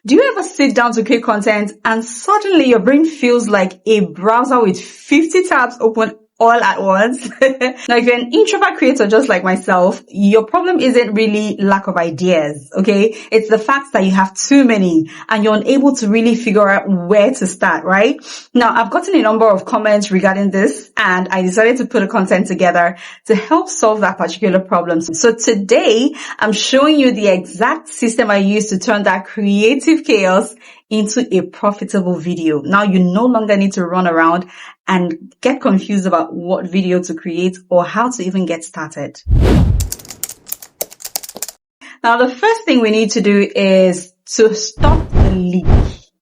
Do you ever sit down to create content and suddenly your brain feels like a browser with 50 tabs open all at once? Now, if you're an introvert creator just like myself, your problem isn't really lack of ideas, okay? It's the fact that you have too many and you're unable to really figure out where to start, right? Now, I've gotten a number of comments regarding this and I decided to put a content together to help solve that particular problem. So today, I'm showing you the exact system I use to turn that creative chaos into a profitable video. Now you no longer need to run around and get confused about what video to create or how to even get started. Now the first thing we need to do is to stop the leak.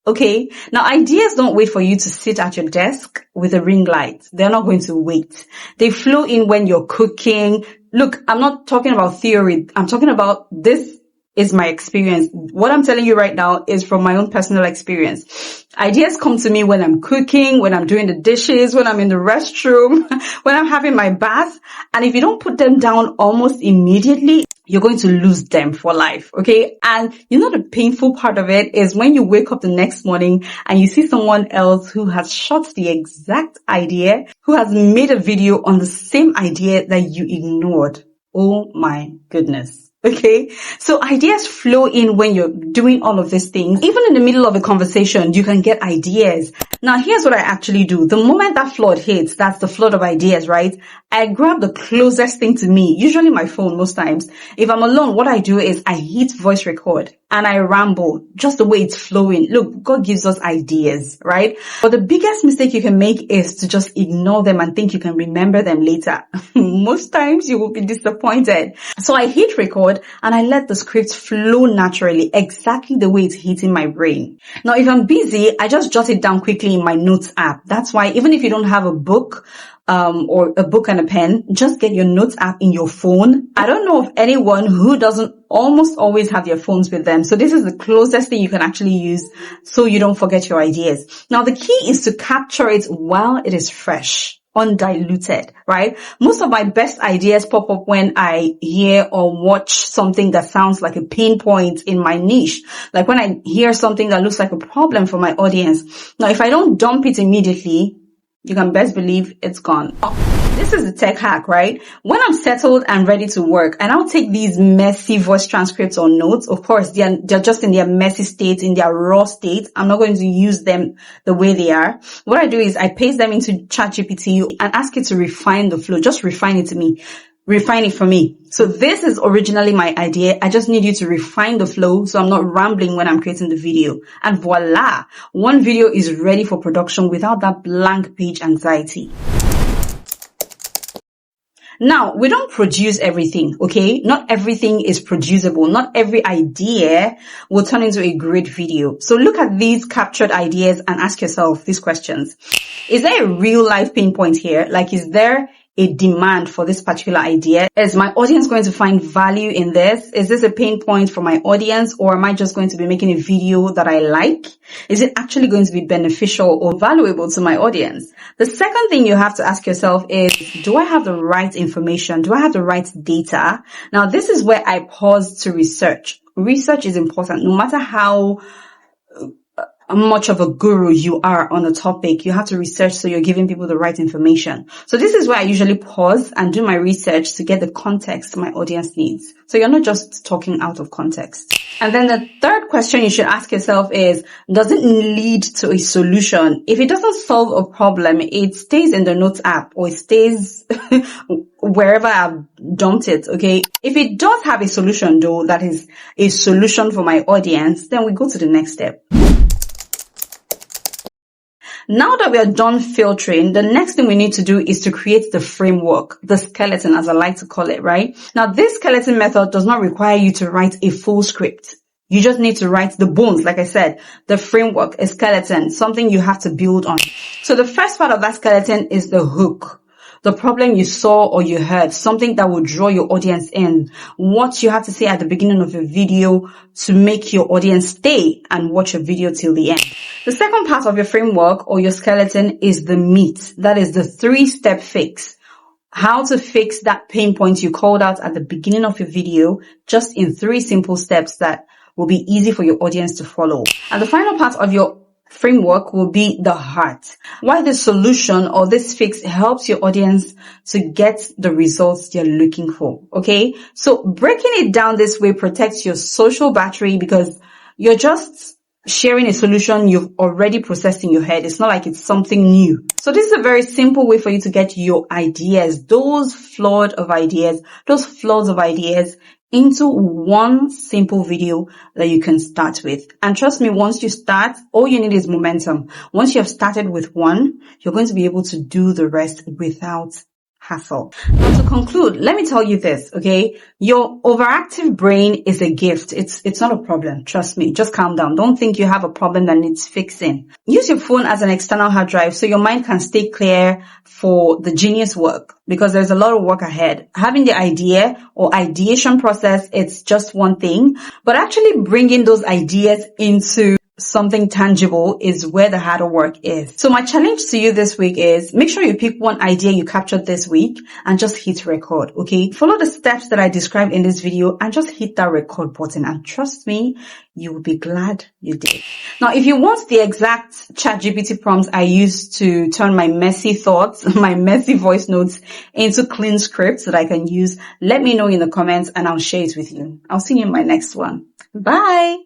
Okay. Now ideas don't wait for you to sit at your desk with a ring light. They're not going to wait. They flow in when you're cooking. Look, I'm not talking about theory. I'm talking about this is my experience. What I'm telling you right now is from my own personal experience. Ideas come to me when I'm cooking, when I'm doing the dishes, when I'm in the restroom, when I'm having my bath. And if you don't put them down almost immediately, you're going to lose them for life, okay? And you know the painful part of it is when you wake up the next morning and you see someone else who has shot the exact idea, who has made a video on the same idea that you ignored. Oh my goodness. Okay, so ideas flow in when you're doing all of these things. Even in the middle of a conversation, you can get ideas. Now, here's what I actually do. The moment that flood hits, that's the flood of ideas, right? I grab the closest thing to me, usually my phone most times. If I'm alone, what I do is I hit voice record and I ramble just the way it's flowing. Look, God gives us ideas, right? But the biggest mistake you can make is to just ignore them and think you can remember them later. Most times you will be disappointed. So I hit record and I let the script flow naturally, exactly the way it's hitting my brain. Now, if I'm busy, I just jot it down quickly in my notes app. That's why even if you don't have a book, or a book and a pen, just get your notes app in your phone. I don't know of anyone who doesn't almost always have their phones with them. So this is the closest thing you can actually use so you don't forget your ideas. Now, the key is to capture it while it is fresh, undiluted, right? Most of my best ideas pop up when I hear or watch something that sounds like a pain point in my niche. Like when I hear something that looks like a problem for my audience. Now, if I don't dump it immediately, you can best believe it's gone. This is the tech hack, right? When I'm settled and ready to work, and I'll take these messy voice transcripts or notes. Of course, they're just in their messy state, in their raw state. I'm not going to use them the way they are. What I do is I paste them into ChatGPT and ask it to refine the flow. Just refine it to me. Refine it for me. So this is originally my idea. I just need you to refine the flow so I'm not rambling when I'm creating the video. And voila, one video is ready for production without that blank page anxiety. Now, we don't produce everything, okay? Not everything is producible. Not every idea will turn into a great video. So look at these captured ideas and ask yourself these questions. Is there a real life pain point here? Like, is there a demand for this particular idea? Is my audience going to find value in this? Is this a pain point for my audience, or am I just going to be making a video that I like? Is it actually going to be beneficial or valuable to my audience? The second thing you have to ask yourself is, do I have the right information? Do I have the right data? Now, this is where I pause to research. Research is important. No matter how much of a guru you are on a topic, you have to research so you're giving people the right information. So this is where I usually pause and do my research to get the context my audience needs. So you're not just talking out of context. And then the third question you should ask yourself is, does it lead to a solution? If it doesn't solve a problem, it stays in the notes app or it stays wherever I've dumped it, okay? If it does have a solution though, that is a solution for my audience, then we go to the next step. Now that we are done filtering, the next thing we need to do is to create the framework, the skeleton as I like to call it, right? Now this skeleton method does not require you to write a full script. You just need to write the bones, like I said, the framework, a skeleton, something you have to build on. So the first part of that skeleton is the hook. The problem you saw or you heard, something that will draw your audience in, what you have to say at the beginning of your video to make your audience stay and watch your video till the end. The second part of your framework or your skeleton is the meat. That is the 3-step fix. How to fix that pain point you called out at the beginning of your video, just in 3 simple steps that will be easy for your audience to follow. And the final part of your framework will be the heart. Why the solution or this fix helps your audience to get the results they're looking for. Okay. So breaking it down this way protects your social battery because you're just sharing a solution you've already processed in your head. It's not like it's something new. So this is a very simple way for you to get your ideas, those flaws of ideas into one simple video that you can start with. And trust me, once you start, all you need is momentum. Once you have started with one, you're going to be able to do the rest without hassle. Now to conclude, let me tell you this, okay? Your overactive brain is a gift. It's not a problem. Trust me. Just calm down. Don't think you have a problem that needs fixing. Use your phone as an external hard drive so your mind can stay clear for the genius work because there's a lot of work ahead. Having the idea or ideation process, it's just one thing, but actually bringing those ideas into something tangible is where the harder work is. So my challenge to you this week is make sure you pick one idea you captured this week and just hit record, okay? Follow the steps that I described in this video and just hit that record button and trust me, you will be glad you did. Now, if you want the exact ChatGPT prompts I used to turn my messy thoughts, my messy voice notes into clean scripts that I can use, let me know in the comments and I'll share it with you. I'll see you in my next one. Bye.